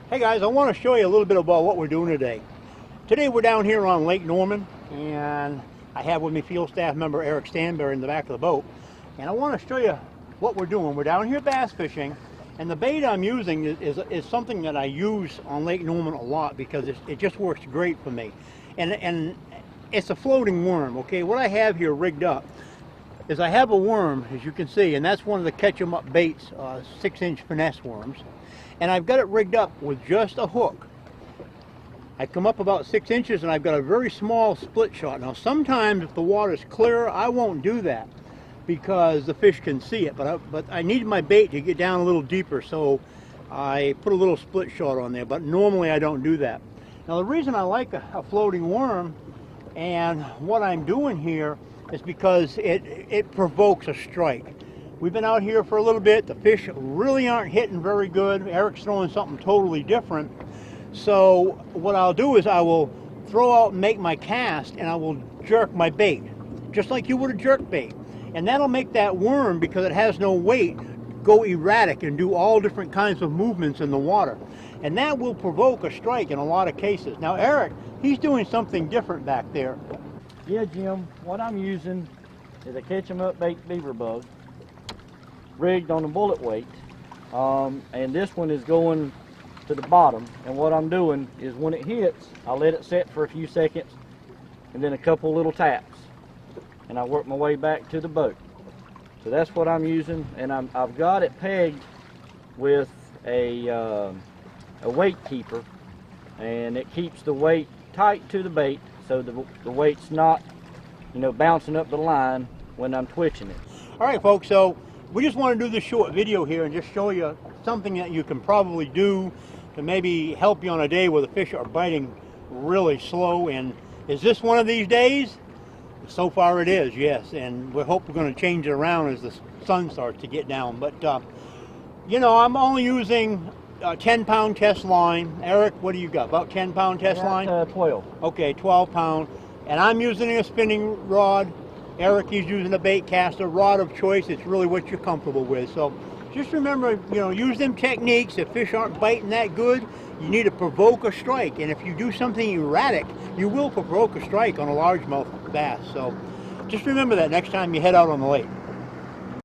Hey guys, I want to show you a little bit about what we're doing today. Today we're down here on Lake Norman, and I have with me field staff member Eric Stanberry in the back of the boat. And I want to show you what we're doing. We're down here bass fishing, and the bait I'm using is something that I use on Lake Norman a lot because it just works great for me. And it's a floating worm, okay? What I have here rigged up is I have a worm, as you can see, and that's one of the catch 'em up baits, 6-inch finesse worms. And I've got it rigged up with just a hook. I come up about 6 inches and I've got a very small split shot. Now sometimes if the water's clear, I won't do that because the fish can see it, but I need my bait to get down a little deeper, so I put a little split shot on there, but normally I don't do that. Now the reason I like a floating worm and what I'm doing here is because it provokes a strike. We've been out here for a little bit. The fish really aren't hitting very good. Eric's throwing something totally different. So what I'll do is I will throw out and make my cast, and I will jerk my bait, just like you would a jerk bait. And that'll make that worm, because it has no weight, go erratic and do all different kinds of movements in the water. And that will provoke a strike in a lot of cases. Now Eric, he's doing something different back there. Yeah, Jim, what I'm using is a catch 'em up bait beaver bug rigged on a bullet weight, and this one is going to the bottom, and what I'm doing is when it hits, I let it set for a few seconds and then a couple little taps, and I work my way back to the boat. So that's what I'm using, and I've got it pegged with a weight keeper, and it keeps the weight tight to the bait so the weight's not, you know, bouncing up the line when I'm twitching it. All right folks, so we just want to do this short video here and just show you something that you can probably do to maybe help you on a day where the fish are biting really slow. And is this one of these days? So far it is, yes, and we hope we're going to change it around as the sun starts to get down. But you know, I'm only using a 10-pound test line. Eric, what do you got? About 10-pound test line? 12. Okay, 12-pound. And I'm using a spinning rod. Eric is using a bait caster, rod of choice. It's really what you're comfortable with. So just remember, you know, use them techniques. If fish aren't biting that good, you need to provoke a strike. And if you do something erratic, you will provoke a strike on a largemouth bass. So just remember that next time you head out on the lake.